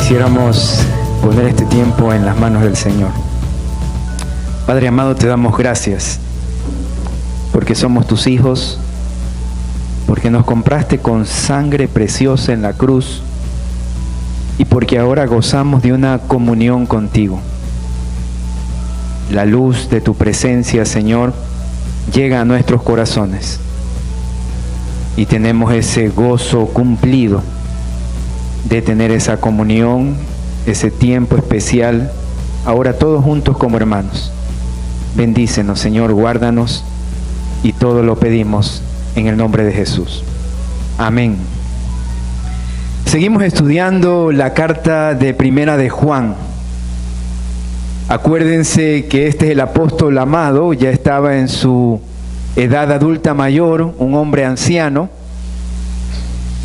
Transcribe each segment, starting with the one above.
Quisiéramos poner este tiempo en las manos del Señor. Padre amado, te damos gracias porque somos tus hijos, porque nos compraste con sangre preciosa en la cruz y porque ahora gozamos de una comunión contigo. La luz de tu presencia, Señor, llega a nuestros corazones y tenemos ese gozo cumplido de tener esa comunión, ese tiempo especial, ahora todos juntos como hermanos. Bendícenos, Señor, guárdanos, y todo lo pedimos en el nombre de Jesús. Amén. Seguimos estudiando la carta de Primera de Juan. Acuérdense que este es el apóstol amado, ya estaba en su edad adulta mayor, un hombre anciano,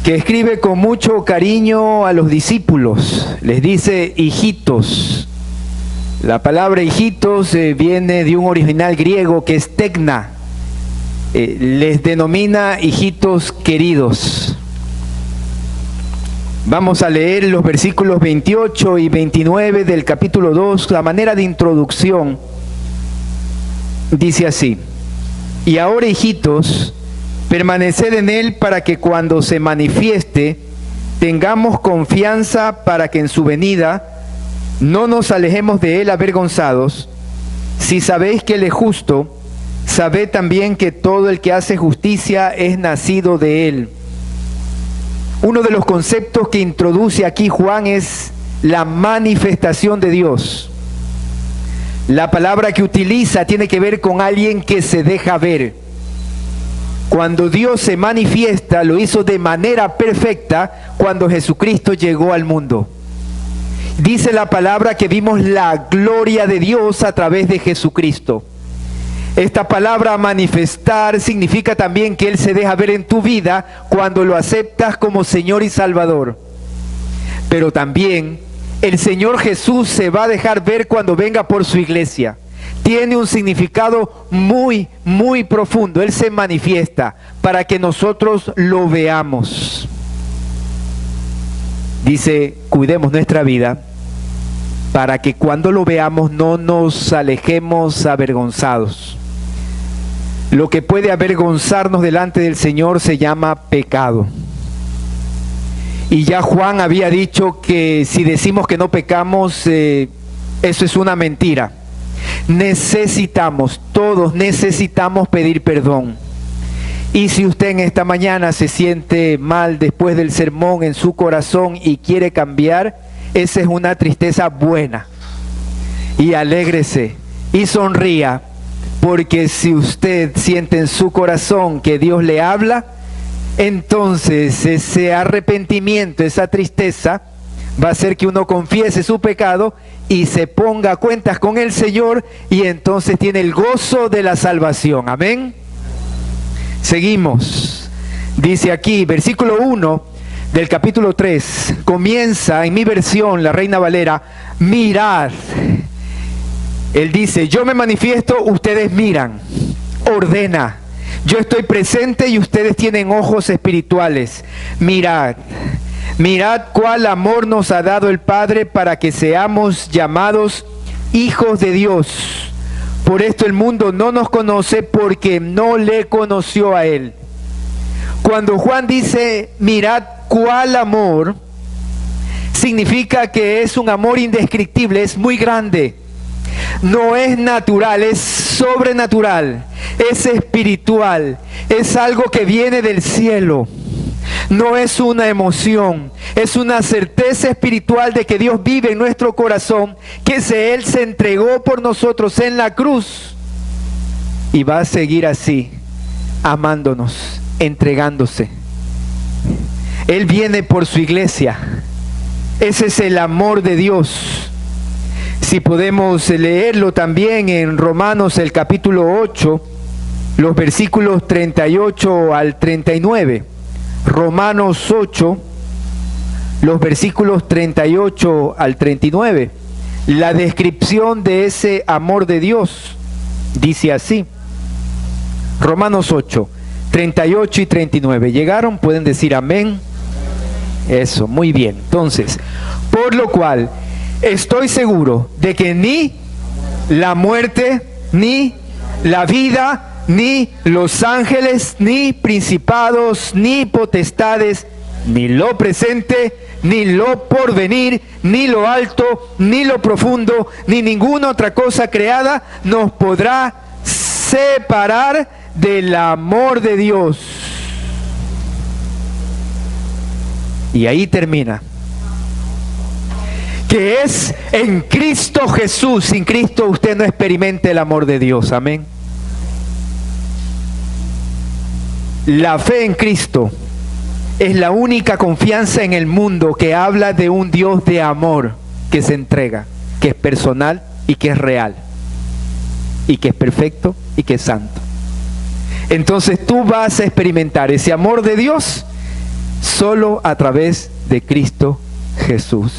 que escribe con mucho cariño a los discípulos. Les dice hijitos. La palabra hijitos viene de un original griego que es tekna. Les denomina hijitos queridos. Vamos a leer los versículos 28 y 29 del capítulo 2, la manera de introducción. Dice así: y ahora, hijitos, permaneced en él para que cuando se manifieste tengamos confianza para que en su venida no nos alejemos de él avergonzados. Si sabéis que él es justo, sabed también que todo el que hace justicia es nacido de él. Uno de los conceptos que introduce aquí Juan es la manifestación de Dios. La palabra que utiliza tiene que ver con alguien que se deja ver. Cuando Dios se manifiesta, lo hizo de manera perfecta cuando Jesucristo llegó al mundo. Dice la palabra que vimos la gloria de Dios a través de Jesucristo. Esta palabra manifestar significa también que Él se deja ver en tu vida cuando lo aceptas como Señor y Salvador. Pero también el Señor Jesús se va a dejar ver cuando venga por su iglesia. Tiene un significado muy, muy profundo. Él se manifiesta para que nosotros lo veamos. Dice, cuidemos nuestra vida para que cuando lo veamos no nos alejemos avergonzados. Lo que puede avergonzarnos delante del Señor se llama pecado. Y ya Juan había dicho que si decimos que no pecamos, eso es una mentira. Todos necesitamos pedir perdón. Y si usted en esta mañana se siente mal después del sermón en su corazón y quiere cambiar, esa es una tristeza buena. Y alégrese y sonría, porque si usted siente en su corazón que Dios le habla, entonces ese arrepentimiento, esa tristeza, va a hacer que uno confiese su pecado y se ponga a cuentas con el Señor, y entonces tiene el gozo de la salvación. Amén. Seguimos. Dice aquí, versículo 1 del capítulo 3, comienza en mi versión, la Reina Valera, mirad. Él dice, yo me manifiesto, ustedes miran. Ordena. Yo estoy presente y ustedes tienen ojos espirituales. Mirad. Mirad cuál amor nos ha dado el Padre para que seamos llamados hijos de Dios. Por esto el mundo no nos conoce, porque no le conoció a Él. Cuando Juan dice, mirad cuál amor, significa que es un amor indescriptible, es muy grande. No es natural, es sobrenatural, es espiritual, es algo que viene del cielo. No es una emoción, es una certeza espiritual de que Dios vive en nuestro corazón, que Él se entregó por nosotros en la cruz y va a seguir así, amándonos, entregándose. Él viene por su iglesia. Ese es el amor de Dios. Si podemos leerlo también en Romanos el capítulo 8, los versículos 38 al 39. Romanos 8, los versículos 38 al 39. La descripción de ese amor de Dios dice así. Romanos 8, 38 y 39. ¿Llegaron? ¿Pueden decir amén? Eso, muy bien. Entonces, Por lo cual estoy seguro de que ni la muerte, ni la vida, ni los ángeles, ni principados, ni potestades, ni lo presente, ni lo porvenir, ni lo alto, ni lo profundo, ni ninguna otra cosa creada nos podrá separar del amor de Dios. Y ahí termina. Que es en Cristo Jesús. Sin Cristo usted no experimenta el amor de Dios. Amén. La fe en Cristo es la única confianza en el mundo que habla de un Dios de amor que se entrega, que es personal y que es real, y que es perfecto y que es santo. Entonces tú vas a experimentar ese amor de Dios solo a través de Cristo Jesús.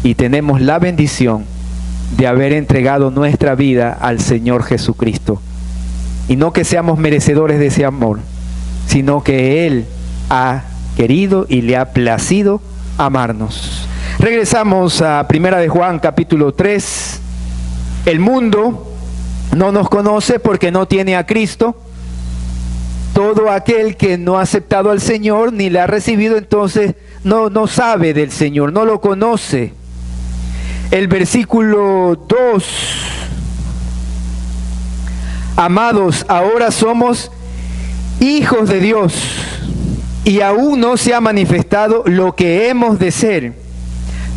Y tenemos la bendición de haber entregado nuestra vida al Señor Jesucristo. Y no que seamos merecedores de ese amor, sino que Él ha querido y le ha placido amarnos. Regresamos a 1 de Juan capítulo 3. El mundo no nos conoce porque no tiene a Cristo. Todo aquel que no ha aceptado al Señor ni le ha recibido, entonces no sabe del Señor, no lo conoce. El versículo 2. Amados, ahora somos hijos de Dios y aún no se ha manifestado lo que hemos de ser,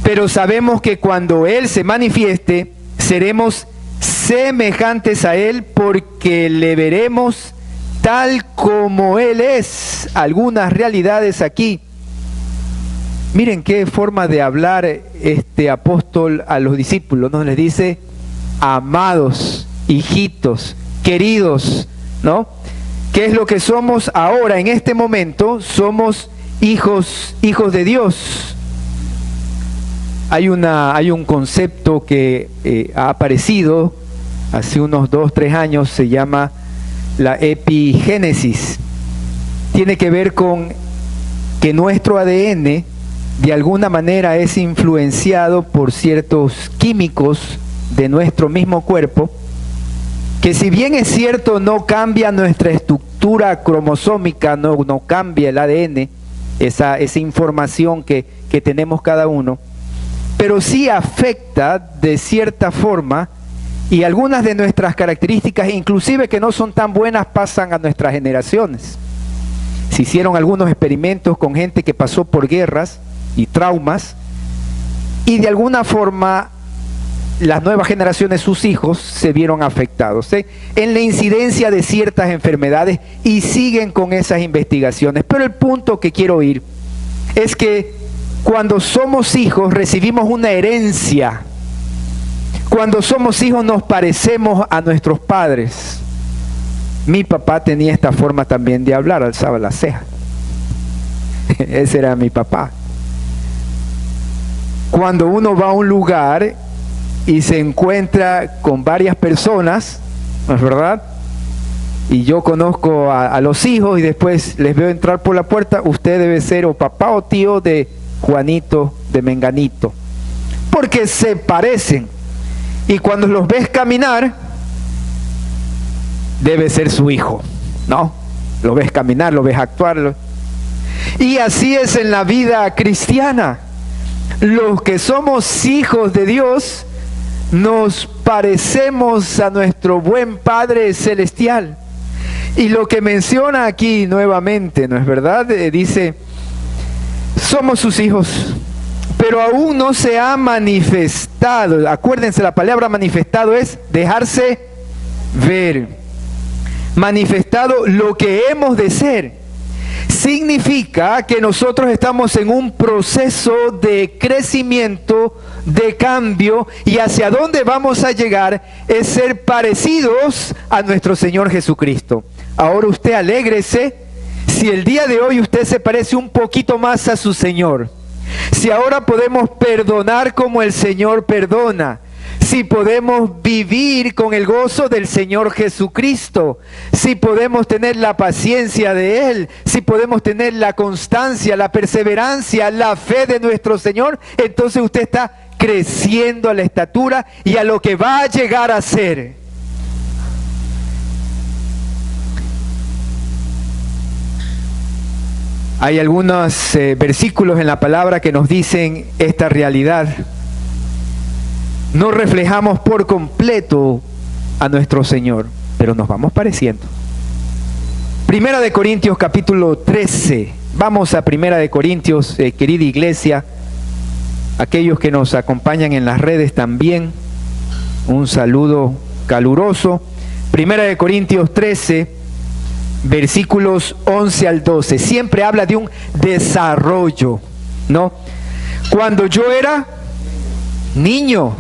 pero sabemos que cuando Él se manifieste, seremos semejantes a Él porque le veremos tal como Él es. Algunas realidades aquí. Miren qué forma de hablar este apóstol a los discípulos, ¿no? Les dice, amados, hijitos, queridos, ¿no? ¿Qué es lo que somos ahora, en este momento? Somos hijos de Dios. Hay un concepto que ha aparecido hace unos 2-3 años, se llama la epigénesis. Tiene que ver con que nuestro ADN de alguna manera es influenciado por ciertos químicos de nuestro mismo cuerpo, que si bien es cierto no cambia nuestra estructura cromosómica, no cambia el ADN, esa información que tenemos cada uno, pero sí afecta de cierta forma, y algunas de nuestras características, inclusive que no son tan buenas, pasan a nuestras generaciones. Se hicieron algunos experimentos con gente que pasó por guerras y traumas, y de alguna forma las nuevas generaciones, sus hijos, se vieron afectados en la incidencia de ciertas enfermedades, y siguen con esas investigaciones. Pero el punto que quiero ir es que cuando somos hijos recibimos una herencia. Cuando somos hijos nos parecemos a nuestros padres. Mi papá tenía esta forma también de hablar, alzaba la ceja. Ese era mi papá. Cuando uno va a un lugar y se encuentra con varias personas, ¿no es verdad? Y yo conozco a los hijos y después les veo entrar por la puerta, usted debe ser o papá o tío de Juanito, de Menganito, porque se parecen. Y cuando los ves caminar, debe ser su hijo, ¿no? Lo ves caminar, lo ves actuar. Y así es en la vida cristiana. Los que somos hijos de Dios nos parecemos a nuestro buen Padre Celestial. Y lo que menciona aquí nuevamente, ¿no es verdad? Dice, somos sus hijos, pero aún no se ha manifestado. Acuérdense, la palabra manifestado es dejarse ver. Manifestado lo que hemos de ser. Significa que nosotros estamos en un proceso de crecimiento, de cambio, y hacia dónde vamos a llegar es ser parecidos a nuestro Señor Jesucristo. Ahora usted alégrese si el día de hoy usted se parece un poquito más a su Señor. Si ahora podemos perdonar como el Señor perdona. si podemos vivir con el gozo del Señor Jesucristo, si podemos tener la paciencia de Él, si podemos tener la constancia, la perseverancia, la fe de nuestro Señor, entonces usted está creciendo a la estatura y a lo que va a llegar a ser. Hay algunos versículos en la palabra que nos dicen esta realidad. No reflejamos por completo a nuestro Señor, pero nos vamos pareciendo. Primera de Corintios capítulo 13. Vamos a Primera de Corintios, querida iglesia, aquellos que nos acompañan en las redes también, un saludo caluroso. Primera de Corintios 13, versículos 11 al 12. Siempre habla de un desarrollo, ¿no? Cuando yo era niño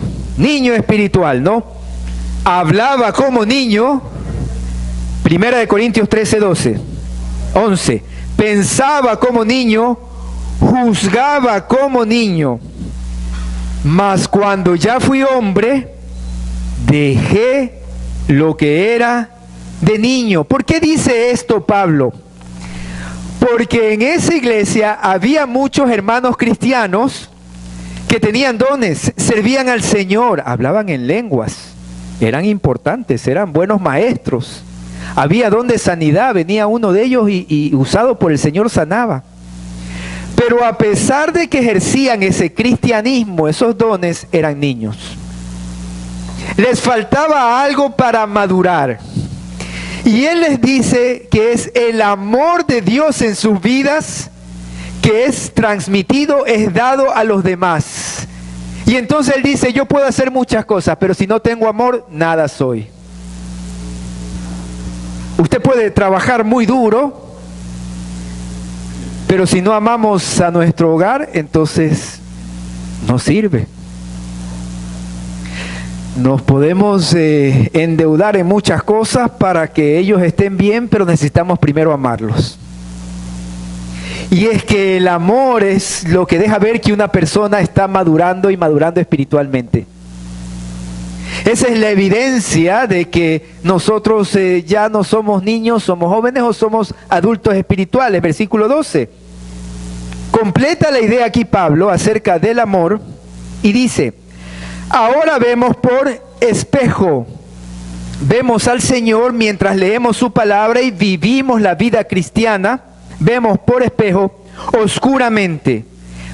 espiritual, ¿no? Hablaba como niño. Primera de Corintios 13, 11. Pensaba como niño, juzgaba como niño. Mas cuando ya fui hombre, dejé lo que era de niño. ¿Por qué dice esto Pablo? Porque en esa iglesia había muchos hermanos cristianos que tenían dones, servían al Señor, hablaban en lenguas, eran importantes, eran buenos maestros. Había don de sanidad, venía uno de ellos y usado por el Señor sanaba. Pero a pesar de que ejercían ese cristianismo, esos dones, eran niños. Les faltaba algo para madurar. Y Él les dice que es el amor de Dios en sus vidas que es transmitido, es dado a los demás. Y entonces Él dice, yo puedo hacer muchas cosas, pero si no tengo amor, nada soy. Usted puede trabajar muy duro, pero si no amamos a nuestro hogar, entonces no sirve. Nos podemos endeudar en muchas cosas para que ellos estén bien, pero necesitamos primero amarlos. Y es que el amor es lo que deja ver que una persona está madurando y madurando espiritualmente. Esa es la evidencia de que nosotros ya no somos niños, somos jóvenes o somos adultos espirituales. Versículo 12. Completa la idea aquí Pablo acerca del amor y dice, ahora vemos por espejo, vemos al Señor mientras leemos su palabra y vivimos la vida cristiana, vemos por espejo oscuramente,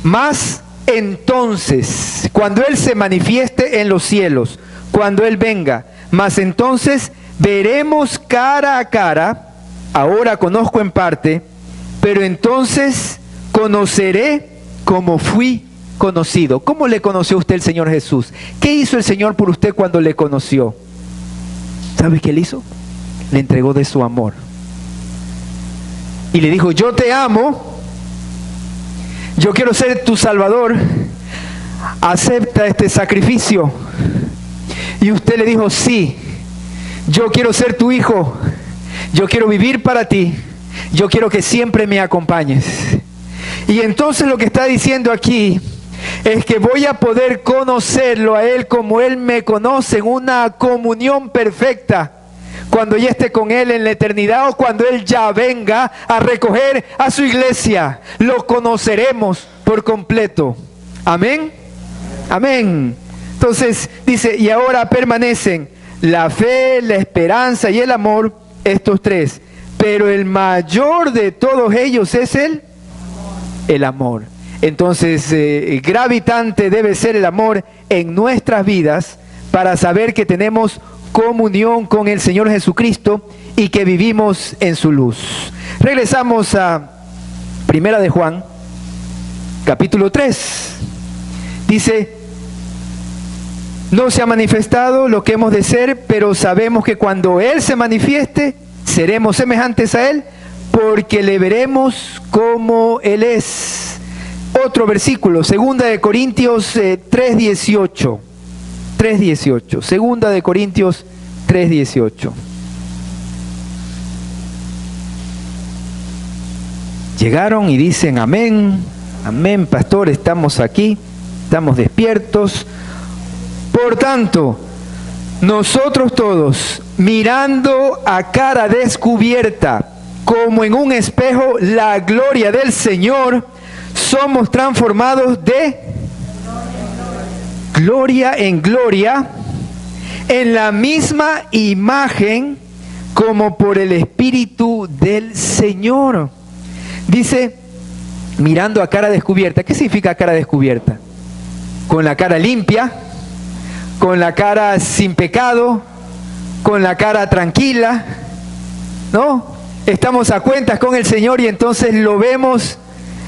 mas entonces, cuando Él se manifieste en los cielos, cuando Él venga, mas entonces veremos cara a cara, ahora conozco en parte, pero entonces conoceré como fui conocido. ¿Cómo le conoció usted el Señor Jesús? ¿Qué hizo el Señor por usted cuando le conoció? ¿Sabe qué Él hizo? Le entregó de su amor. Y le dijo, yo te amo, yo quiero ser tu Salvador, acepta este sacrificio. Y usted le dijo, sí, yo quiero ser tu hijo, yo quiero vivir para ti, yo quiero que siempre me acompañes. Y entonces lo que está diciendo aquí es que voy a poder conocerlo a Él como Él me conoce, en una comunión perfecta, cuando ya esté con Él en la eternidad o cuando Él ya venga a recoger a su iglesia. Lo conoceremos por completo. Amén. Amén. Entonces dice, y ahora permanecen la fe, la esperanza y el amor, estos tres. Pero el mayor de todos ellos es el amor. Entonces, gravitante debe ser el amor en nuestras vidas para saber que tenemos comunión con el Señor Jesucristo y que vivimos en su luz. Regresamos a Primera de Juan, capítulo 3. Dice, no se ha manifestado lo que hemos de ser, pero sabemos que cuando Él se manifieste, seremos semejantes a Él, porque le veremos como Él es. Otro versículo, Segunda de Corintios 3:18. 3:18. Segunda de Corintios 3:18. Llegaron y dicen amén, amén, pastor, estamos aquí, estamos despiertos. Por tanto, nosotros todos, mirando a cara descubierta, como en un espejo, la gloria del Señor, somos transformados de gloria en gloria, en la misma imagen, como por el Espíritu del Señor. Dice, mirando a cara descubierta. ¿Qué significa cara descubierta? Con la cara limpia, con la cara sin pecado, con la cara tranquila, ¿no? Estamos a cuentas con el Señor y entonces lo vemos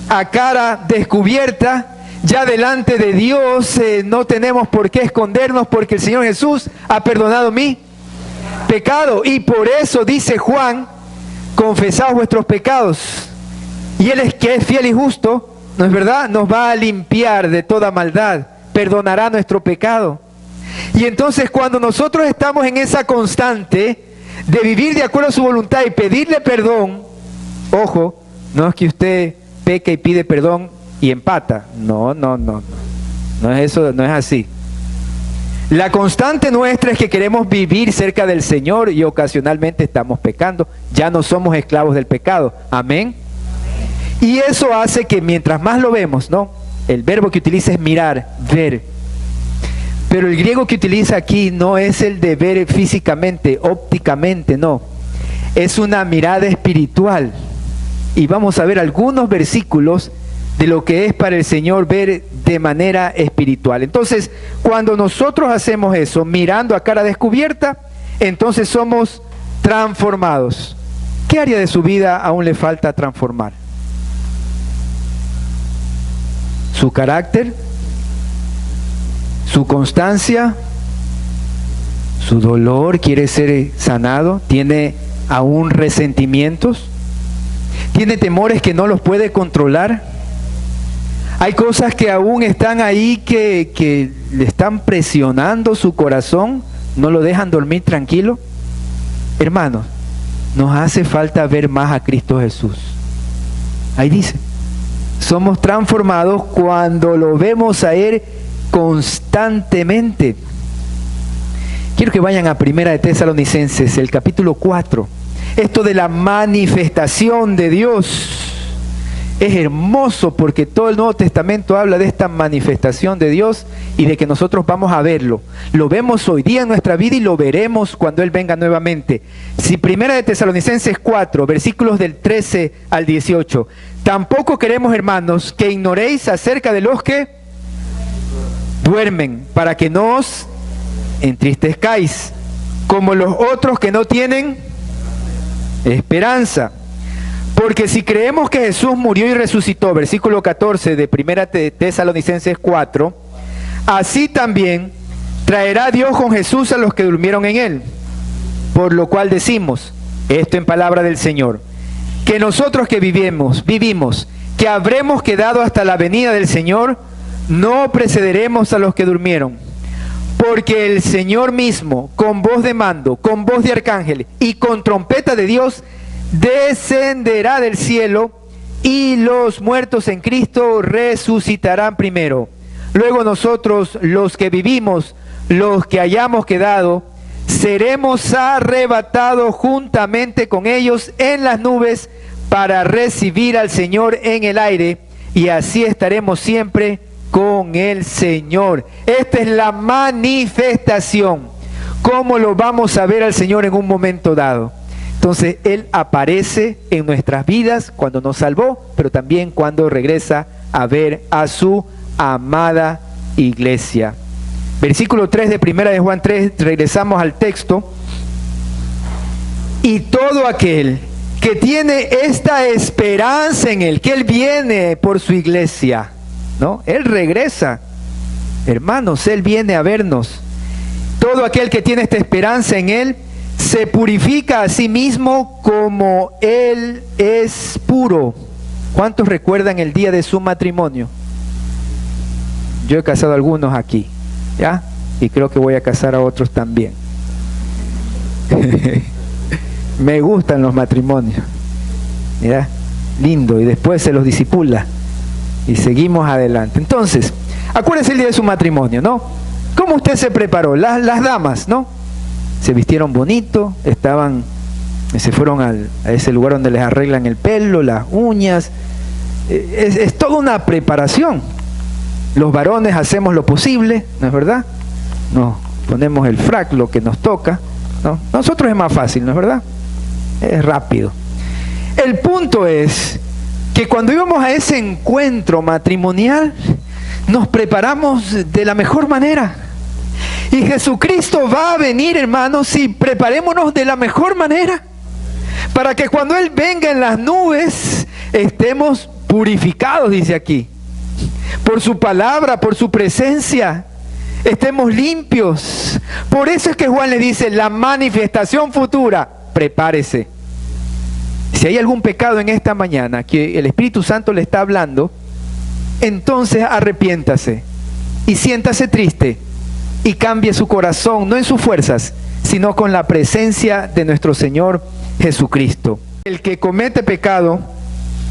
a cara descubierta, ya delante de Dios. No tenemos por qué escondernos porque el Señor Jesús ha perdonado mi pecado. Y por eso dice Juan, confesad vuestros pecados. Y Él es que es fiel y justo, ¿no es verdad? Nos va a limpiar de toda maldad, perdonará nuestro pecado. Y entonces cuando nosotros estamos en esa constante de vivir de acuerdo a su voluntad y pedirle perdón, ojo, no es que usted peca y pide perdón y empata, no es eso, no es así. La constante nuestra es que queremos vivir cerca del Señor y ocasionalmente estamos pecando, ya no somos esclavos del pecado, amén. Y eso hace que mientras más lo vemos, ¿no? El verbo que utiliza es mirar, ver. Pero el griego que utiliza aquí no es el de ver físicamente, ópticamente, no. Es una mirada espiritual. Y vamos a ver algunos versículos de lo que es para el Señor ver de manera espiritual. Entonces, cuando nosotros hacemos eso, mirando a cara descubierta, entonces somos transformados. ¿Qué área de su vida aún le falta transformar? ¿Su carácter? ¿Su constancia? ¿Su dolor quiere ser sanado? ¿Tiene aún resentimientos? ¿Tiene temores que no los puede controlar? ¿Hay cosas que aún están ahí que le están presionando su corazón? ¿No lo dejan dormir tranquilo? Hermanos, nos hace falta ver más a Cristo Jesús. Ahí dice, somos transformados cuando lo vemos a Él constantemente. Quiero que vayan a Primera de Tesalonicenses, el capítulo 4. Esto de la manifestación de Dios es hermoso porque todo el Nuevo Testamento habla de esta manifestación de Dios y de que nosotros vamos a verlo. Lo vemos hoy día en nuestra vida y lo veremos cuando Él venga nuevamente. Si Primera de Tesalonicenses 4, versículos del 13 al 18. Tampoco queremos, hermanos, que ignoréis acerca de los que duermen, para que no os entristezcáis, como los otros que no tienen esperanza. Porque si creemos que Jesús murió y resucitó, versículo 14 de Primera de Tesalonicenses 4, así también traerá Dios con Jesús a los que durmieron en Él. Por lo cual decimos, esto en palabra del Señor, que nosotros que vivimos, que habremos quedado hasta la venida del Señor, no precederemos a los que durmieron, porque el Señor mismo, con voz de mando, con voz de arcángel y con trompeta de Dios, descenderá del cielo, y los muertos en Cristo resucitarán primero. Luego nosotros, los que vivimos, los que hayamos quedado, seremos arrebatados juntamente con ellos en las nubes para recibir al Señor en el aire, y así estaremos siempre con el Señor. Esta es la manifestación. ¿Cómo lo vamos a ver al Señor en un momento dado? Entonces Él aparece en nuestras vidas cuando nos salvó, pero también cuando regresa a ver a su amada iglesia. Versículo 3 de Primera de Juan 3, regresamos al texto. Y todo aquel que tiene esta esperanza en Él, que Él viene por su iglesia, ¿no? Él regresa, hermanos, Él viene a vernos. Todo aquel que tiene esta esperanza en Él se purifica a sí mismo como Él es puro. ¿Cuántos recuerdan el día de su matrimonio? Yo he casado a algunos aquí, ¿ya? Y creo que voy a casar a otros también. Me gustan los matrimonios, ¿ya? Lindo, y después se los disipula y seguimos adelante. Entonces, acuérdense el día de su matrimonio, ¿no? ¿Cómo usted se preparó? Las damas, ¿no? Se vistieron bonito, se fueron a ese lugar donde les arreglan el pelo, las uñas. Es toda una preparación. Los varones hacemos lo posible, ¿no es verdad? Nos ponemos el frac, lo que nos toca, ¿no? Nosotros es más fácil, ¿no es verdad? Es rápido. El punto es que cuando íbamos a ese encuentro matrimonial, nos preparamos de la mejor manera. Y Jesucristo va a venir, hermanos, y preparémonos de la mejor manera, para que cuando Él venga en las nubes, estemos purificados, dice aquí, por su palabra, por su presencia, estemos limpios. Por eso es que Juan le dice, la manifestación futura, prepárese. Si hay algún pecado en esta mañana que el Espíritu Santo le está hablando, entonces arrepiéntase y siéntase triste y cambie su corazón, no en sus fuerzas, sino con la presencia de nuestro Señor Jesucristo. El que comete pecado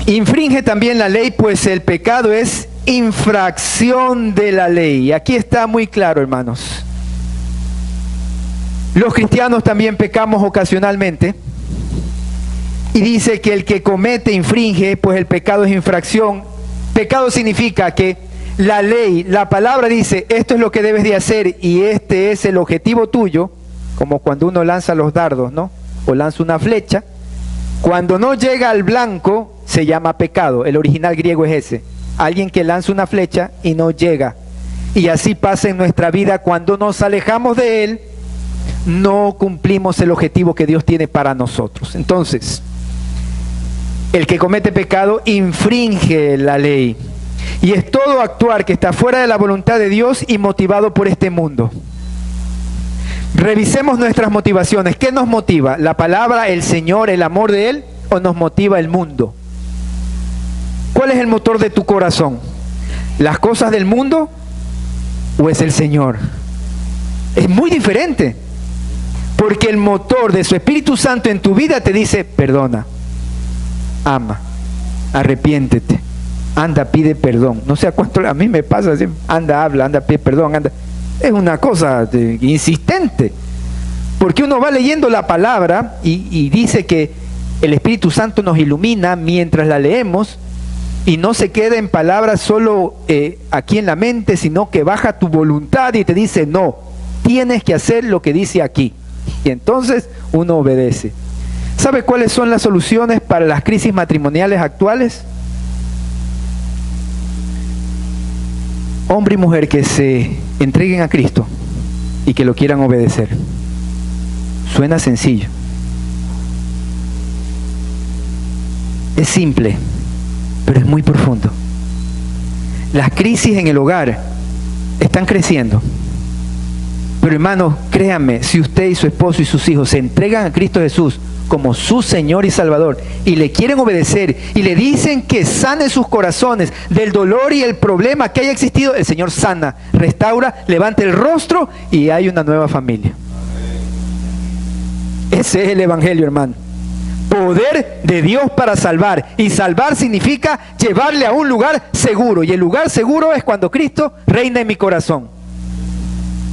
infringe también la ley, pues el pecado es infracción de la ley. Aquí está muy claro, hermanos. Los cristianos también pecamos ocasionalmente. Y dice que el que comete infringe, pues el pecado es infracción. Pecado significa que la ley, la palabra dice, esto es lo que debes de hacer y este es el objetivo tuyo, como cuando uno lanza los dardos, ¿no? O lanza una flecha. Cuando no llega al blanco, se llama pecado. El original griego es ese. Alguien que lanza una flecha y no llega. Y así pasa en nuestra vida. Cuando nos alejamos de Él, no cumplimos el objetivo que Dios tiene para nosotros. Entonces, el que comete pecado infringe la ley. Y es todo actuar que está fuera de la voluntad de Dios y motivado por este mundo. Revisemos nuestras motivaciones. ¿Qué nos motiva? ¿La palabra, el Señor, el amor de Él? ¿O nos motiva el mundo? ¿Cuál es el motor de tu corazón? ¿Las cosas del mundo o es el Señor? Es muy diferente. Porque el motor de su Espíritu Santo en tu vida te dice, perdona, ama, arrepiéntete, anda, pide perdón. No sé a cuánto, a mí me pasa así, anda, habla, anda, pide perdón, anda. Es una cosa insistente, porque uno va leyendo la palabra y dice que el Espíritu Santo nos ilumina mientras la leemos y no se queda en palabras solo aquí en la mente, sino que baja tu voluntad y te dice, no, tienes que hacer lo que dice aquí. Y entonces uno obedece. ¿Sabe cuáles son las soluciones para las crisis matrimoniales actuales? Hombre y mujer que se entreguen a Cristo y que lo quieran obedecer. Suena sencillo. Es simple, pero es muy profundo. Las crisis en el hogar están creciendo. Pero hermanos, créanme, si usted y su esposo y sus hijos se entregan a Cristo Jesús como su Señor y Salvador y le quieren obedecer y le dicen que sane sus corazones del dolor y el problema que haya existido, el Señor sana, restaura, levanta el rostro y hay una nueva familia. Ese es el Evangelio, hermano. Poder de Dios para salvar. Y salvar significa llevarle a un lugar seguro. Y el lugar seguro es cuando Cristo reina en mi corazón.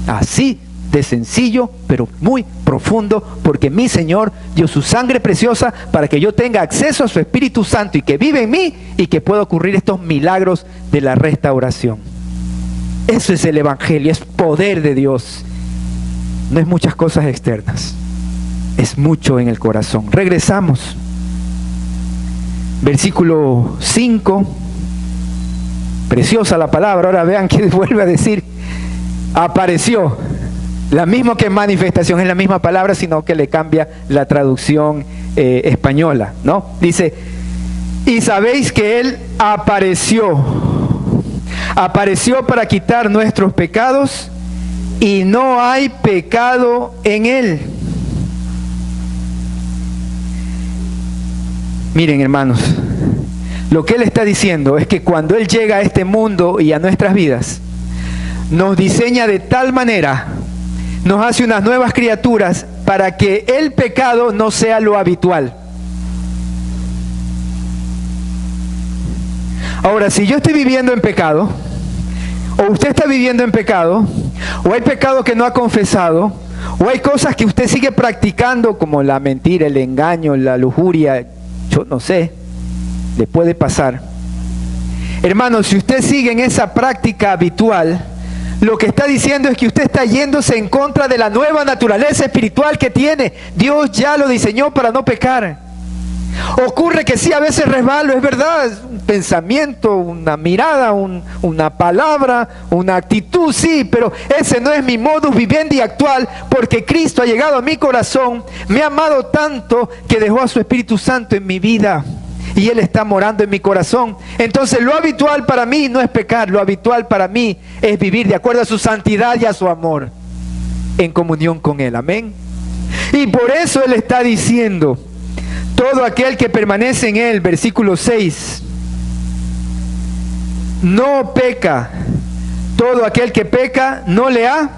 Así de sencillo, pero muy profundo, porque mi Señor dio su sangre preciosa para que yo tenga acceso a su Espíritu Santo y que vive en mí y que pueda ocurrir estos milagros de la restauración. Eso es el Evangelio, es poder de Dios. No es muchas cosas externas, es mucho en el corazón. Regresamos. Versículo 5. Preciosa la palabra. Ahora vean que vuelve a decir, apareció. La misma que manifestación, es la misma palabra, sino que le cambia la traducción española, ¿no? Dice, y sabéis que Él apareció para quitar nuestros pecados y no hay pecado en Él. Miren, hermanos, lo que Él está diciendo es que cuando Él llega a este mundo y a nuestras vidas, nos diseña de tal manera, nos hace unas nuevas criaturas para que el pecado no sea lo habitual. Ahora, si yo estoy viviendo en pecado, o usted está viviendo en pecado, o hay pecados que no ha confesado, o hay cosas que usted sigue practicando como la mentira, el engaño, la lujuria, yo no sé, le puede pasar. Hermano, si usted sigue en esa práctica habitual, lo que está diciendo es que usted está yéndose en contra de la nueva naturaleza espiritual que tiene. Dios ya lo diseñó para no pecar. Ocurre que sí, a veces resbalo, es verdad, un pensamiento, una mirada, una palabra, una actitud, sí, pero ese no es mi modus vivendi actual, porque Cristo ha llegado a mi corazón, me ha amado tanto que dejó a su Espíritu Santo en mi vida y Él está morando en mi corazón. Entonces lo habitual para mí no es pecar, lo habitual para mí es vivir de acuerdo a su santidad y a su amor, en comunión con Él, amén. Y por eso Él está diciendo, todo aquel que permanece en Él, versículo 6, no peca. Todo aquel que peca no le ha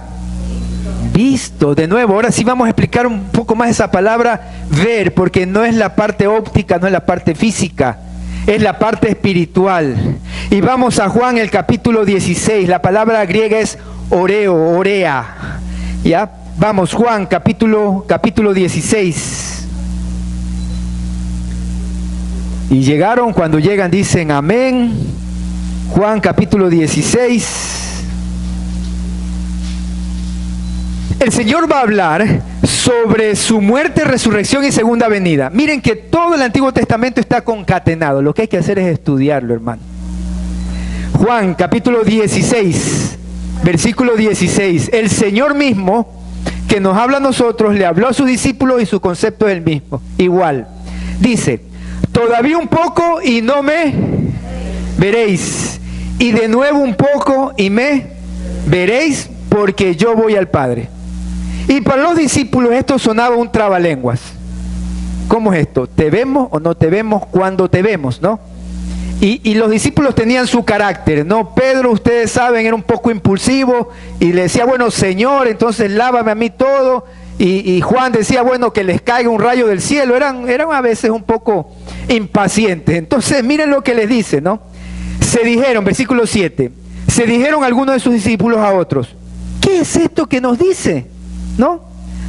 visto. De nuevo, ahora sí vamos a explicar un poco más esa palabra ver, porque no es la parte óptica, no es la parte física, es la parte espiritual. Y vamos a Juan el capítulo 16, la palabra griega es oreo, orea. ¿Ya? Vamos, Juan capítulo 16. Y llegaron, cuando llegan dicen amén. Juan capítulo 16. El Señor va a hablar sobre su muerte, resurrección y segunda venida. Miren que todo el Antiguo Testamento está concatenado. Lo que hay que hacer es estudiarlo, hermano. Juan capítulo 16, versículo 16. El Señor mismo que nos habla a nosotros, le habló a sus discípulos y su concepto es el mismo. Igual. Dice, todavía un poco y no me veréis. Y de nuevo un poco y me veréis, porque yo voy al Padre. Y para los discípulos esto sonaba un trabalenguas. ¿Cómo es esto? ¿Te vemos o no te vemos cuando te vemos, no? Y los discípulos tenían su carácter, ¿no? Pedro, ustedes saben, era un poco impulsivo y le decía, bueno, Señor, entonces lávame a mí todo. Y Juan decía, bueno, que les caiga un rayo del cielo. Eran a veces un poco impacientes. Entonces, miren lo que les dice, ¿no? Se dijeron, versículo 7, se dijeron algunos de sus discípulos a otros, ¿qué es esto que nos dice? ¿No?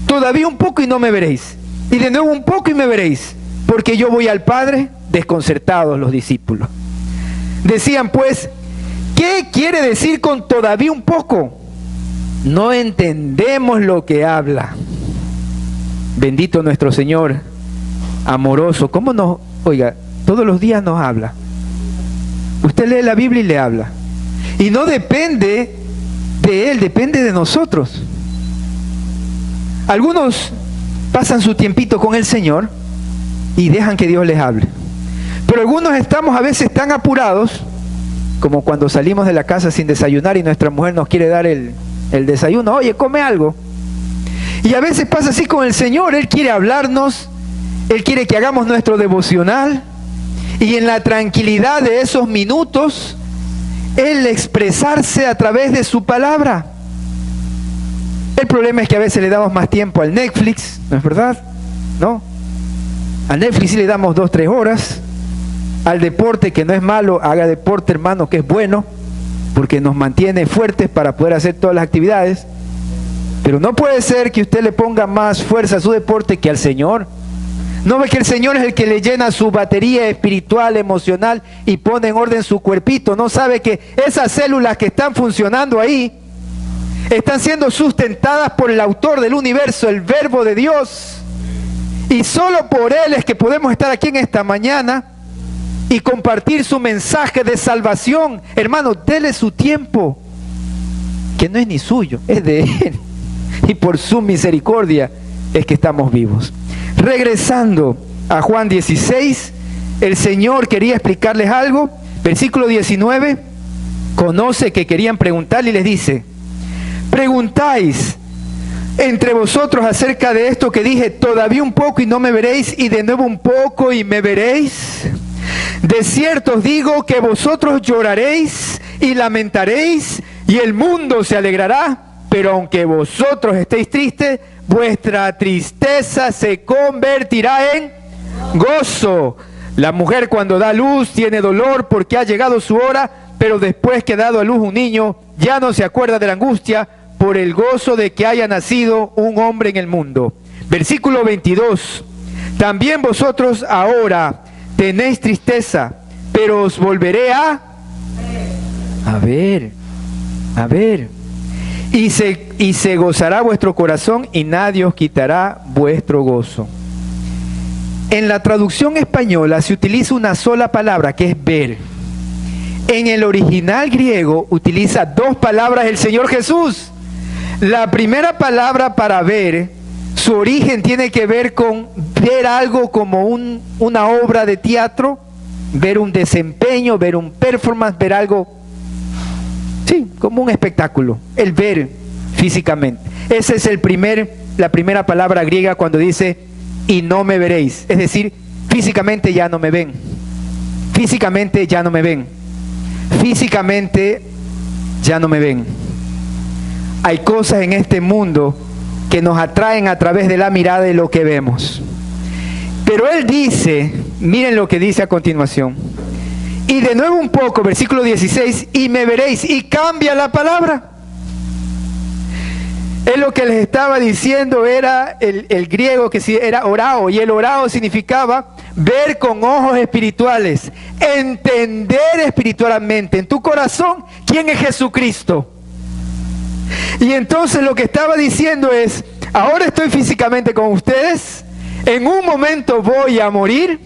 Todavía un poco y no me veréis. Y de nuevo un poco y me veréis, porque yo voy al Padre. Desconcertados los discípulos. Decían pues, ¿qué quiere decir con todavía un poco? No entendemos lo que habla. Bendito nuestro Señor, amoroso. ¿Cómo nos, oiga, todos los días nos habla? Usted lee la Biblia y le habla. Y no depende de Él, depende de nosotros. Algunos pasan su tiempito con el Señor y dejan que Dios les hable. Pero algunos estamos a veces tan apurados, como cuando salimos de la casa sin desayunar y nuestra mujer nos quiere dar el desayuno. Oye, come algo. Y a veces pasa así con el Señor. Él quiere hablarnos, Él quiere que hagamos nuestro devocional, y en la tranquilidad de esos minutos, Él expresarse a través de su palabra. El problema es que a veces le damos más tiempo al Netflix, ¿no es verdad? ¿No? Al Netflix sí le damos 2-3 horas. Al deporte, que no es malo, haga deporte, hermano, que es bueno, porque nos mantiene fuertes para poder hacer todas las actividades. Pero no puede ser que usted le ponga más fuerza a su deporte que al Señor. ¿No ve que el Señor es el que le llena su batería espiritual, emocional y pone en orden su cuerpito? ¿No sabe que esas células que están funcionando ahí están siendo sustentadas por el autor del universo, el Verbo de Dios? Y solo por Él es que podemos estar aquí en esta mañana y compartir su mensaje de salvación. Hermano, dele su tiempo, que no es ni suyo, es de Él. Y por su misericordia es que estamos vivos. Regresando a Juan 16, el Señor quería explicarles algo. Versículo 19, conoce que querían preguntarle y les dice, preguntáis entre vosotros acerca de esto que dije, todavía un poco y no me veréis, y de nuevo un poco y me veréis. De cierto os digo que vosotros lloraréis y lamentaréis, y el mundo se alegrará, pero aunque vosotros estéis tristes, vuestra tristeza se convertirá en gozo. La mujer cuando da luz tiene dolor porque ha llegado su hora, pero después que ha dado a luz un niño, ya no se acuerda de la angustia por el gozo de que haya nacido un hombre en el mundo. Versículo 22. También vosotros ahora tenéis tristeza, pero os volveré a ver. Y se gozará vuestro corazón y nadie os quitará vuestro gozo. En la traducción española se utiliza una sola palabra, que es ver. En el original griego utiliza dos palabras el Señor Jesús. La primera palabra para ver, su origen tiene que ver con ver algo como una obra de teatro, ver un desempeño, ver un performance, ver algo, sí, como un espectáculo, el ver físicamente. Esa es la primera palabra griega cuando dice, y no me veréis. Es decir, físicamente ya no me ven. Físicamente ya no me ven. Físicamente ya no me ven. Hay cosas en este mundo que nos atraen a través de la mirada de lo que vemos. Pero él dice, miren lo que dice a continuación. Y de nuevo un poco, versículo 16, y me veréis, y cambia la palabra. Es lo que les estaba diciendo, era el griego que era orao, y el orao significaba ver con ojos espirituales, entender espiritualmente en tu corazón quién es Jesucristo. Y entonces lo que estaba diciendo es, ahora estoy físicamente con ustedes, en un momento voy a morir,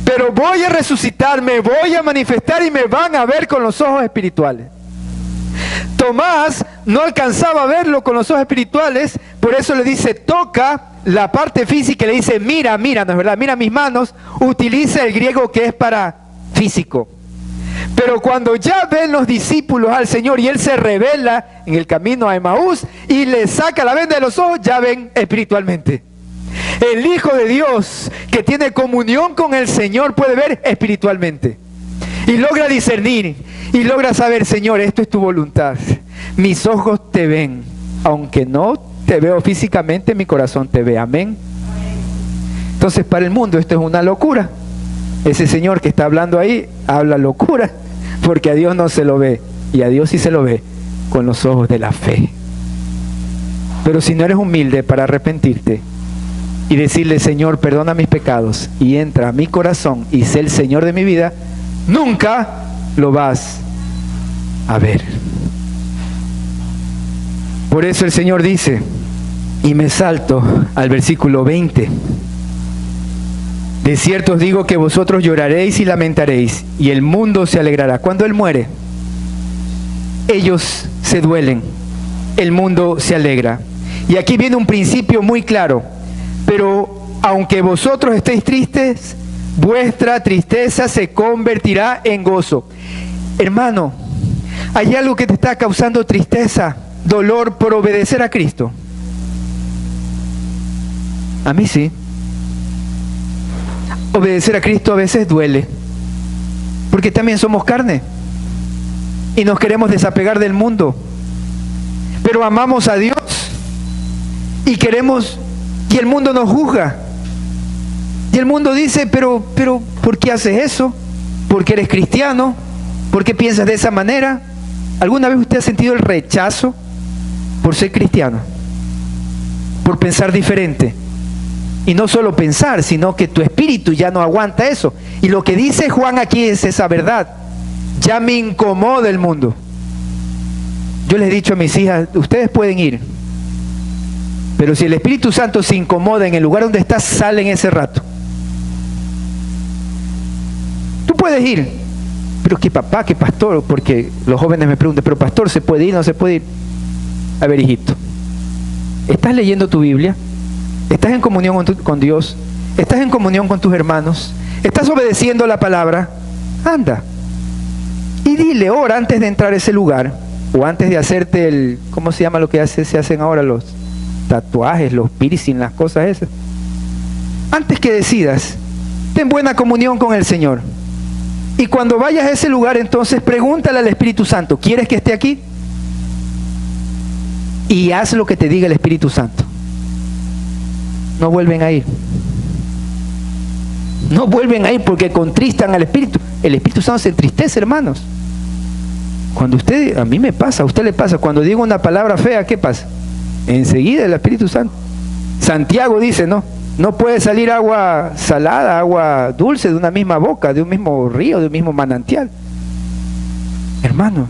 pero voy a resucitar, me voy a manifestar y me van a ver con los ojos espirituales. Tomás no alcanzaba a verlo con los ojos espirituales, por eso le dice, toca la parte física y le dice, mira, no es verdad, mira mis manos, utiliza el griego que es para físico. Pero cuando ya ven los discípulos al Señor y Él se revela en el camino a Emaús y le saca la venda de los ojos, ya ven espiritualmente. El Hijo de Dios que tiene comunión con el Señor puede ver espiritualmente. Y logra discernir y logra saber, Señor, esto es tu voluntad. Mis ojos te ven, aunque no te veo físicamente, mi corazón te ve. Amén. Entonces para el mundo esto es una locura. Ese Señor que está hablando ahí, habla locura, porque a Dios no se lo ve, y a Dios sí se lo ve con los ojos de la fe. Pero si no eres humilde para arrepentirte y decirle, Señor, perdona mis pecados, y entra a mi corazón y sé el Señor de mi vida, nunca lo vas a ver. Por eso el Señor dice, y me salto al versículo 20, de cierto os digo que vosotros lloraréis y lamentaréis, y el mundo se alegrará. Cuando Él muere, ellos se duelen, el mundo se alegra. Y aquí viene un principio muy claro, pero aunque vosotros estéis tristes, vuestra tristeza se convertirá en gozo. Hermano, ¿hay algo que te está causando tristeza, dolor por obedecer a Cristo? A mí sí. Obedecer a Cristo a veces duele, porque también somos carne y nos queremos desapegar del mundo, pero amamos a Dios y queremos, y el mundo nos juzga, y el mundo dice, pero ¿por qué haces eso? ¿Por qué eres cristiano? ¿Por qué piensas de esa manera? ¿Alguna vez usted ha sentido el rechazo por ser cristiano? Por pensar diferente. Y no solo pensar, sino que tu espíritu ya no aguanta eso. Y lo que dice Juan aquí es esa verdad. Ya me incomoda el mundo. Yo les he dicho a mis hijas, ustedes pueden ir, pero si el Espíritu Santo se incomoda en el lugar donde estás, sale en ese rato. Tú puedes ir, pero que papá, que pastor, porque los jóvenes me preguntan, pero pastor, ¿se puede ir, no se puede ir? A ver, hijito, ¿estás leyendo tu Biblia? ¿Estás en comunión con Dios? ¿Estás en comunión con tus hermanos? ¿Estás obedeciendo la palabra? Anda y dile, ora antes de entrar a ese lugar, o antes de hacerte el, ¿cómo se llama lo que se hacen ahora? Los tatuajes, los piercing, las cosas esas. Antes que decidas, ten buena comunión con el Señor. Y cuando vayas a ese lugar, entonces pregúntale al Espíritu Santo, ¿quieres que esté aquí? Y haz lo que te diga el Espíritu Santo. No vuelven a ir. No vuelven a ir porque contristan al Espíritu. El Espíritu Santo se entristece, hermanos. Cuando usted, a mí me pasa, a usted le pasa, cuando digo una palabra fea, ¿qué pasa? Enseguida el Espíritu Santo. Santiago dice, no puede salir agua salada, agua dulce de una misma boca, de un mismo río, de un mismo manantial. Hermano,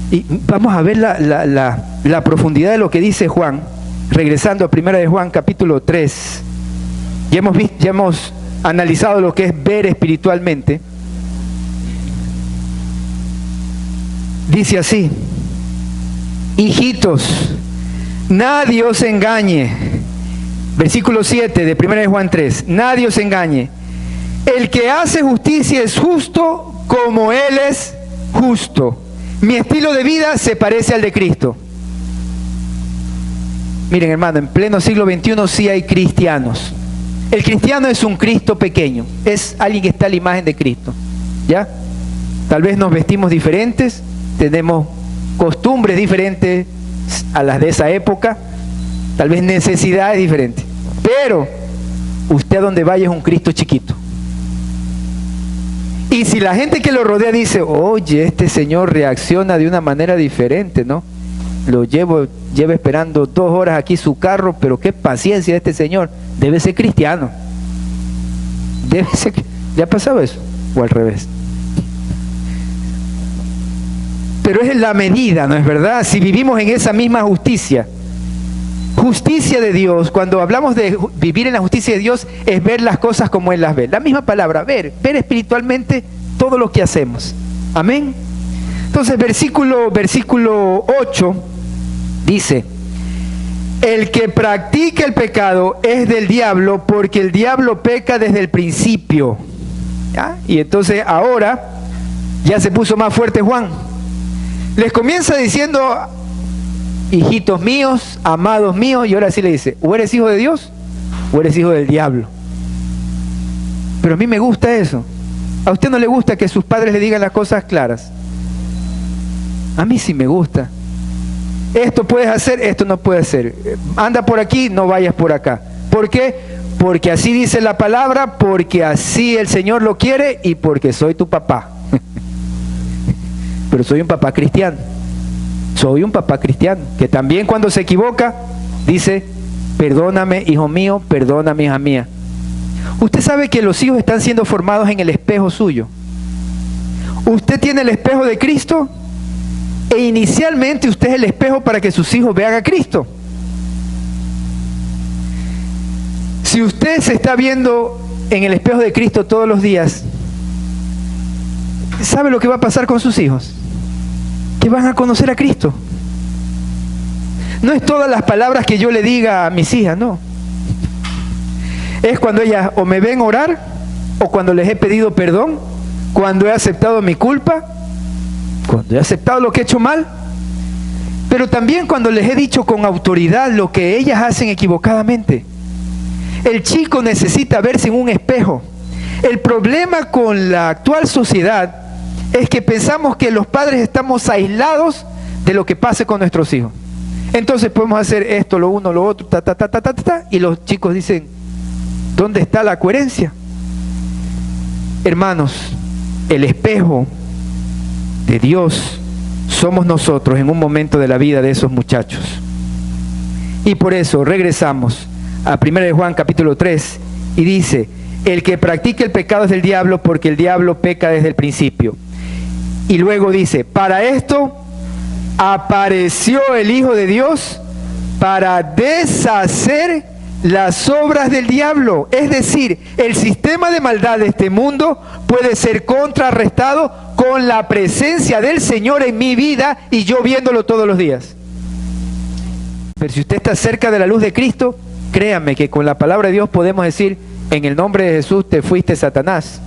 y vamos a ver la profundidad de lo que dice Juan, regresando a 1 de Juan capítulo 3. Ya hemos analizado lo que es ver espiritualmente. Dice así: hijitos, nadie os engañe. Versículo 7 de 1 de Juan 3. Nadie os engañe. El que hace justicia es justo como Él es justo. Mi estilo de vida se parece al de Cristo. Miren, hermano, en pleno siglo XXI sí hay cristianos. El cristiano es un Cristo pequeño. Es alguien que está a la imagen de Cristo. ¿Ya? Tal vez nos vestimos diferentes, tenemos costumbres diferentes a las de esa época, tal vez necesidades diferentes, pero usted a donde vaya es un Cristo chiquito. Y si la gente que lo rodea dice, oye, este señor reacciona de una manera diferente, ¿no? Lleva esperando 2 horas aquí su carro, pero qué paciencia este señor, debe ser cristiano. Debe ser. ¿Ya ha pasado eso? O al revés. Pero es la medida, ¿no es verdad? Si vivimos en esa misma justicia de Dios, cuando hablamos de vivir en la justicia de Dios, es ver las cosas como Él las ve. La misma palabra, ver espiritualmente todo lo que hacemos. Amén. Entonces, versículo 8 dice: el que practica el pecado es del diablo, porque el diablo peca desde el principio. ¿Ya? Y entonces ahora ya se puso más fuerte Juan. Les comienza diciendo, hijitos míos, amados míos, y ahora sí le dice, o eres hijo de Dios, o eres hijo del diablo. Pero a mí me gusta eso. ¿A usted no le gusta que sus padres le digan las cosas claras? A mí sí me gusta. Esto puedes hacer, esto no puedes hacer. Anda por aquí, no vayas por acá. ¿Por qué? Porque así dice la palabra, porque así el Señor lo quiere y porque soy tu papá. Pero soy un papá cristiano. Soy un papá cristiano, que también cuando se equivoca, dice, perdóname, hijo mío, perdóname, hija mía. Usted sabe que los hijos están siendo formados en el espejo suyo. Usted tiene el espejo de Cristo, e inicialmente usted es el espejo para que sus hijos vean a Cristo. Si usted se está viendo en el espejo de Cristo todos los días, ¿sabe lo que va a pasar con sus hijos? Que van a conocer a Cristo. No es todas las palabras que yo le diga a mis hijas, no. Es cuando ellas o me ven orar, o cuando les he pedido perdón, cuando he aceptado mi culpa, cuando he aceptado lo que he hecho mal, pero también cuando les he dicho con autoridad lo que ellas hacen equivocadamente. El chico necesita verse en un espejo. El problema con la actual sociedad es que pensamos que los padres estamos aislados de lo que pase con nuestros hijos. Entonces podemos hacer esto, lo uno, lo otro, y los chicos dicen, ¿dónde está la coherencia? Hermanos, el espejo de Dios somos nosotros en un momento de la vida de esos muchachos. Y por eso regresamos a 1 de Juan capítulo 3 y dice, el que practica el pecado es del diablo, porque el diablo peca desde el principio. Y luego dice, para esto apareció el Hijo de Dios para deshacer las obras del diablo. Es decir, el sistema de maldad de este mundo puede ser contrarrestado con la presencia del Señor en mi vida y yo viéndolo todos los días. Pero si usted está cerca de la luz de Cristo, créame que con la palabra de Dios podemos decir, en el nombre de Jesús te fuiste, Satanás.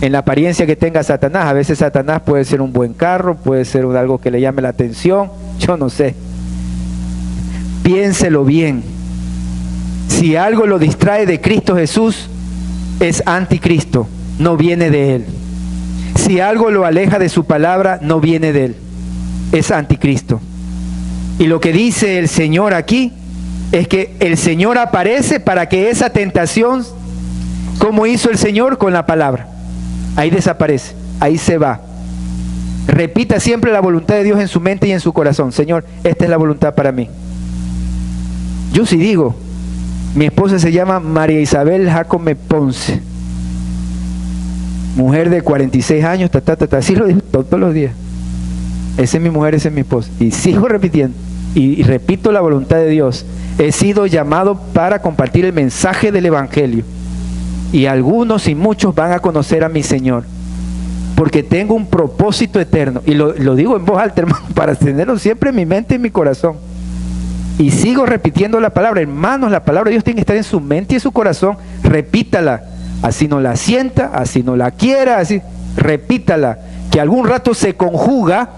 En la apariencia que tenga Satanás, a veces Satanás puede ser un buen carro, puede ser algo que le llame la atención, yo no sé. Piénselo bien. Si algo lo distrae de Cristo Jesús, es anticristo, no viene de Él. Si algo lo aleja de su palabra, no viene de Él, es anticristo. Y lo que dice el Señor aquí, es que el Señor aparece para que esa tentación, como hizo el Señor con la palabra, ahí desaparece, ahí se va. Repita siempre la voluntad de Dios en su mente y en su corazón. Señor, esta es la voluntad para mí. Yo sí digo, mi esposa se llama María Isabel Jacome Ponce, mujer de 46 años, así lo digo todos los días. Esa es mi mujer, esa es mi esposa. Y sigo repitiendo, y repito la voluntad de Dios. He sido llamado para compartir el mensaje del Evangelio. Y algunos y muchos van a conocer a mi Señor. Porque tengo un propósito eterno. Y lo digo en voz alta, hermano, para tenerlo siempre en mi mente y en mi corazón. Y sigo repitiendo la palabra. Hermanos, la palabra de Dios tiene que estar en su mente y en su corazón. Repítala. Así no la sienta, así no la quiera, así. Repítala. Que algún rato se conjuga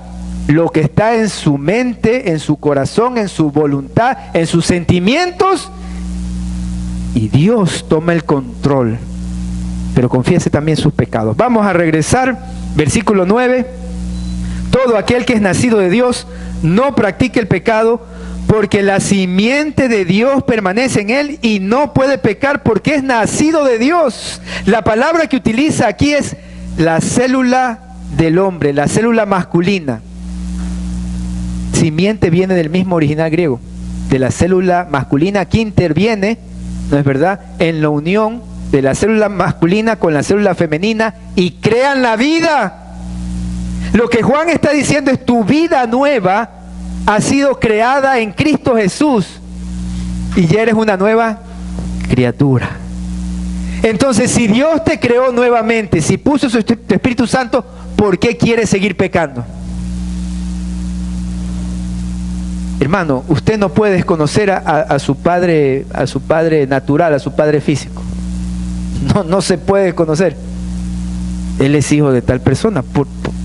lo que está en su mente, en su corazón, en su voluntad, en sus sentimientos. Y Dios toma el control. Pero confiese también sus pecados. Vamos a regresar, versículo 9. Todo aquel que es nacido de Dios no practique el pecado, porque la simiente de Dios permanece en él y no puede pecar porque es nacido de Dios. La palabra que utiliza aquí es la célula del hombre, la célula masculina. Simiente viene del mismo original griego, de la célula masculina que interviene, ¿no es verdad?, en la unión de la célula masculina con la célula femenina y crean la vida. Lo que Juan está diciendo es: tu vida nueva ha sido creada en Cristo Jesús y ya eres una nueva criatura. Entonces, si Dios te creó nuevamente, si puso su Espíritu Santo, ¿por qué quieres seguir pecando? Hermano, usted no puede desconocer a su padre natural, a su padre físico. No se puede conocer. Él es hijo de tal persona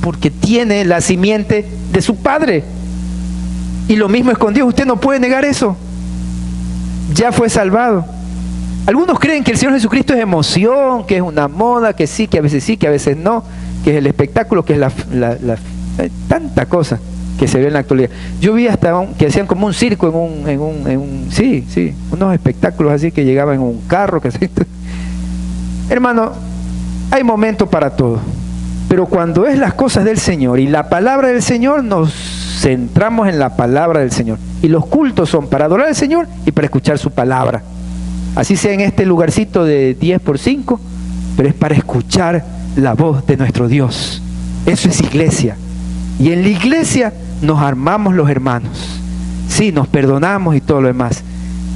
porque tiene la simiente de su padre. Y lo mismo es con Dios. Usted no puede negar eso. Ya fue salvado. Algunos creen que el Señor Jesucristo es emoción, que es una moda, que sí, que a veces no, que es el espectáculo, que es tanta cosa que se ve en la actualidad. Yo vi hasta que hacían como un circo sí, unos espectáculos así, que llegaban en un carro, Hermano, hay momento para todo, pero cuando es las cosas del Señor y la palabra del Señor, nos centramos en la palabra del Señor, y los cultos son para adorar al Señor y para escuchar su palabra, así sea en este lugarcito de 10x5, pero es para escuchar la voz de nuestro Dios. Eso es iglesia, y en la iglesia nos armamos los hermanos, sí, nos perdonamos y todo lo demás.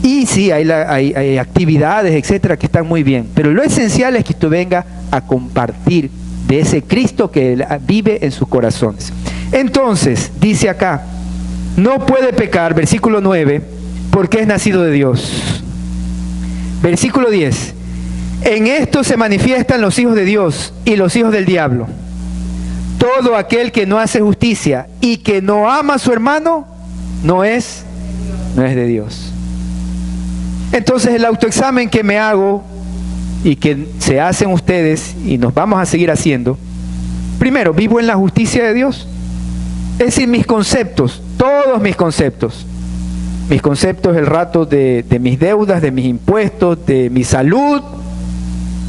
Y sí, hay actividades, etcétera, que están muy bien. Pero lo esencial es que usted venga a compartir de ese Cristo que vive en sus corazones. Entonces, dice acá, no puede pecar, versículo 9, porque es nacido de Dios. Versículo 10, en esto se manifiestan los hijos de Dios y los hijos del diablo. Todo aquel que no hace justicia y que no ama a su hermano, no es de Dios. Entonces el autoexamen que me hago y que se hacen ustedes y nos vamos a seguir haciendo, primero, ¿vivo en la justicia de Dios? Es decir, mis conceptos, todos mis conceptos, el rato de mis deudas, de mis impuestos, de mi salud,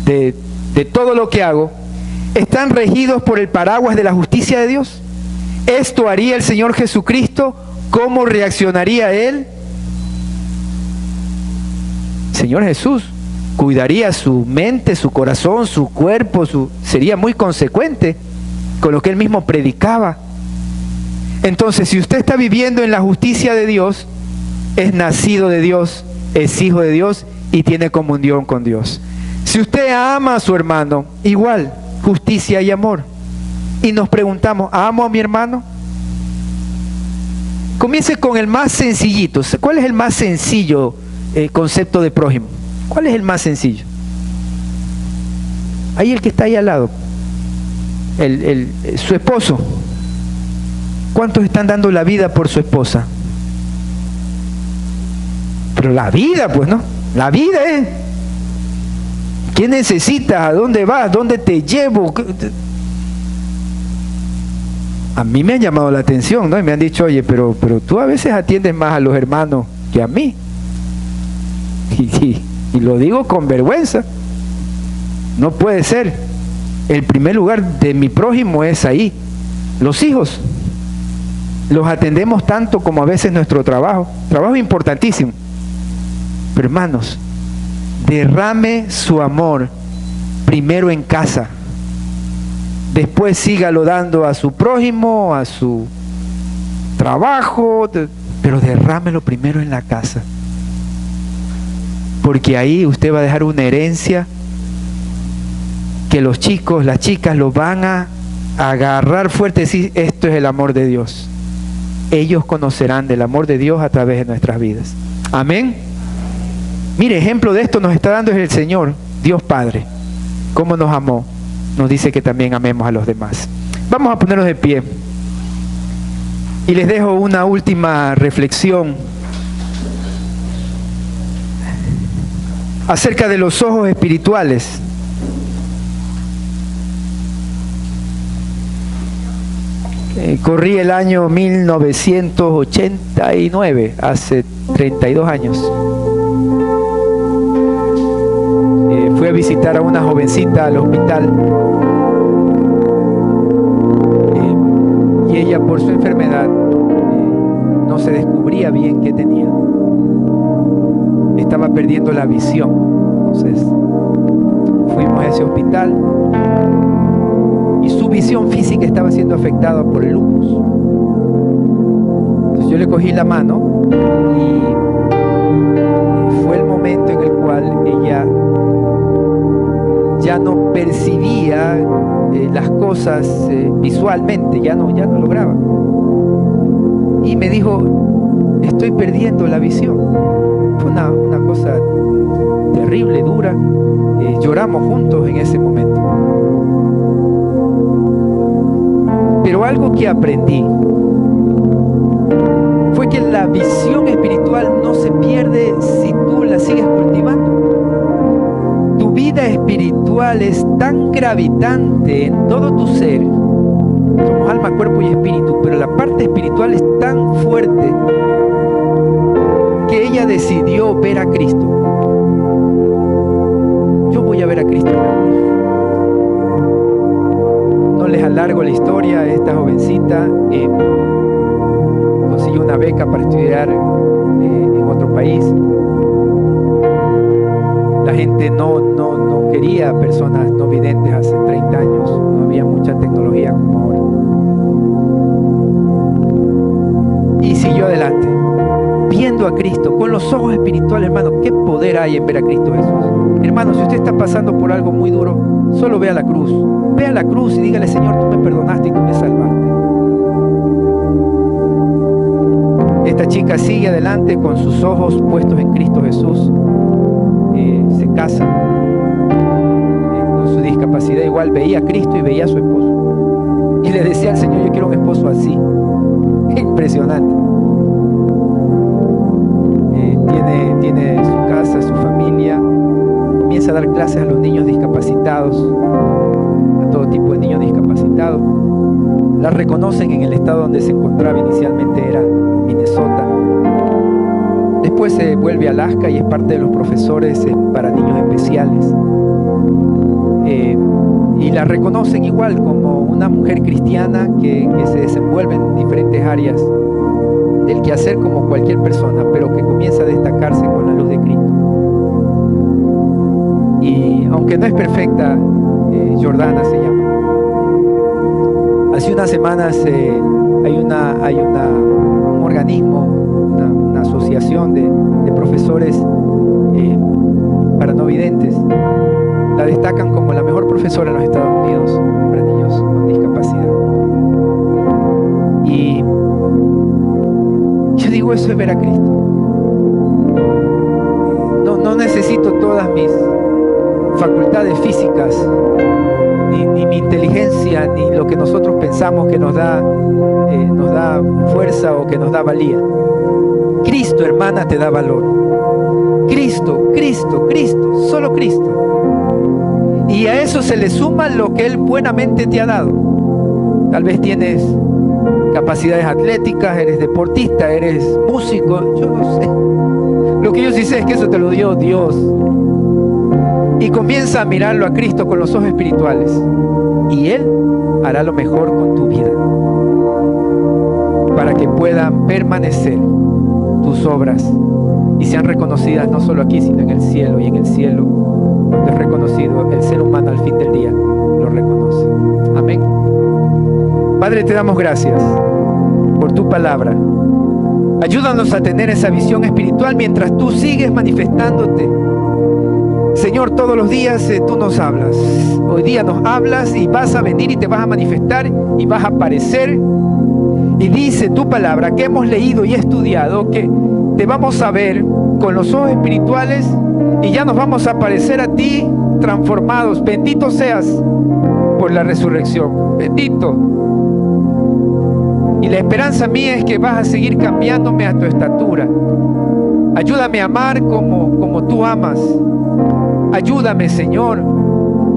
de todo lo que hago, ¿están regidos por el paraguas de la justicia de Dios? ¿Esto haría el Señor Jesucristo? ¿Cómo reaccionaría Él? Señor Jesús cuidaría su mente, su corazón, su cuerpo, sería muy consecuente con lo que Él mismo predicaba. Entonces, si usted está viviendo en la justicia de Dios, es nacido de Dios, es hijo de Dios y tiene comunión con Dios. Si usted ama a su hermano, igual, justicia y amor. Y nos preguntamos, ¿amo a mi hermano? Comience con el más sencillito. ¿Cuál es el más sencillo concepto de prójimo? ¿Cuál es el más sencillo? Ahí el que está ahí al lado, su esposo. ¿Cuántos están dando la vida por su esposa? Pero la vida, pues, ¿no? La vida es, ¿qué necesitas? ¿A dónde vas? ¿Dónde te llevo? A mí me han llamado la atención, ¿no? Y me han dicho, oye, pero tú a veces atiendes más a los hermanos que a mí. Y lo digo con vergüenza. No puede ser. El primer lugar de mi prójimo es ahí. Los hijos los atendemos tanto como a veces nuestro trabajo. Trabajo importantísimo. Pero hermanos, derrame su amor primero en casa. Después sígalo dando a su prójimo, a su trabajo, pero derrámelo primero en la casa. Porque ahí usted va a dejar una herencia que los chicos, las chicas lo van a agarrar fuerte y decir, esto es el amor de Dios. Ellos conocerán del amor de Dios a través de nuestras vidas. Amén. Mire, ejemplo de esto nos está dando el Señor, Dios Padre. Cómo nos amó. Nos dice que también amemos a los demás. Vamos a ponernos de pie. Y les dejo una última reflexión acerca de los ojos espirituales. Corrí el año 1989, hace 32 años. Fui a visitar a una jovencita al hospital y ella, por su enfermedad, no se descubría bien qué tenía. Estaba perdiendo la visión. Entonces fuimos a ese hospital y su visión física estaba siendo afectada por el lupus. Entonces yo le cogí la mano y fue el momento en el cual ella ya no percibía las cosas visualmente, ya no lograba. Y me dijo, estoy perdiendo la visión. Fue una cosa terrible, dura. Lloramos juntos en ese momento. Pero algo que aprendí fue que la visión espiritual no se pierde si tú la sigues cultivando. Tu vida espiritual es tan gravitante en todo tu ser. Somos alma, cuerpo y espíritu, pero la parte espiritual es tan fuerte que ella decidió ver a Cristo. Yo voy a ver a Cristo en la cruz. No les alargo la historia. Esta jovencita consiguió una beca para estudiar en otro país. La gente no quería personas no videntes hace 30 años. No había mucha tecnología como ahora. Y siguió adelante, viendo a Cristo con los ojos espirituales. Hermano, qué poder hay en ver a Cristo Jesús. Hermano, si usted está pasando por algo muy duro, solo vea la cruz. Vea la cruz y dígale, Señor, tú me perdonaste y tú me salvaste. Esta chica sigue adelante con sus ojos puestos en Cristo Jesús. Se casa con su discapacidad. Igual veía a Cristo y veía a su esposo. Y le decía al Señor, yo quiero un esposo así. Impresionante. Tiene su casa, su familia. Comienza a dar clases a los niños discapacitados, a todo tipo de niños discapacitados. La reconocen en el estado donde se encontraba inicialmente, era Minnesota. Después se vuelve a Alaska y es parte de los profesores para niños especiales. Y la reconocen igual como una mujer cristiana que se desenvuelve en diferentes áreas del quehacer como cualquier persona, pero que comienza a destacarse con la luz de Cristo. Y aunque no es perfecta, Jordana se llama. Hace unas semanas hay un organismo, una asociación de profesores para no videntes. La destacan como la mejor profesora en los Estados Unidos para niños con discapacidad. Y yo digo, eso es ver a Cristo. No necesito todas mis facultades físicas, ni mi inteligencia, ni lo que nosotros pensamos que nos da fuerza o que nos da valía. Cristo, hermana, te da valor. Cristo, Cristo, Cristo, solo Cristo. Y a eso se le suma lo que Él buenamente te ha dado. Tal vez tienes capacidades atléticas, eres deportista, eres músico, yo no sé. Lo que yo sí sé es que eso te lo dio Dios. y comienza a mirarlo a Cristo con los ojos espirituales. Y Él hará lo mejor con tu vida, para que puedan permanecer tus obras y sean reconocidas no solo aquí, sino en el cielo. Y en el cielo, cuando es reconocido, el ser humano al fin del día lo reconoce. Amén. Padre, te damos gracias por tu palabra. Ayúdanos a tener esa visión espiritual mientras tú sigues manifestándote. Señor, todos los días tú nos hablas. Hoy día nos hablas y vas a venir y te vas a manifestar y vas a aparecer. Y dice tu palabra que hemos leído y estudiado que te vamos a ver con los ojos espirituales y ya nos vamos a parecer a ti transformados. Bendito seas por la resurrección. Bendito. Y la esperanza mía es que vas a seguir cambiándome a tu estatura. Ayúdame a amar como tú amas. Ayúdame, Señor,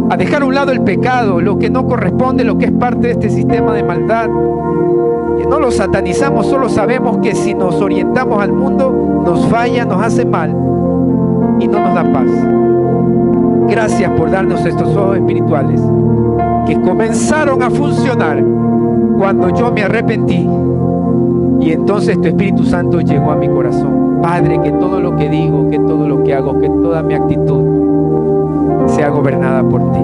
a dejar a un lado el pecado, lo que no corresponde, lo que es parte de este sistema de maldad. Que no lo satanizamos, solo sabemos que si nos orientamos al mundo, nos falla, nos hace mal y no nos da paz. Gracias por darnos estos ojos espirituales que comenzaron a funcionar cuando yo me arrepentí y entonces tu Espíritu Santo llegó a mi corazón. Padre, que todo lo que digo, que todo lo que hago, que toda mi actitud sea gobernada por ti.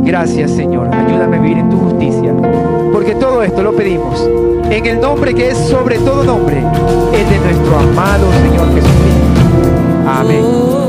Gracias, Señor. Ayúdame a vivir en tu justicia, porque todo esto lo pedimos en el nombre que es sobre todo nombre, el de nuestro amado Señor Jesucristo. Amén.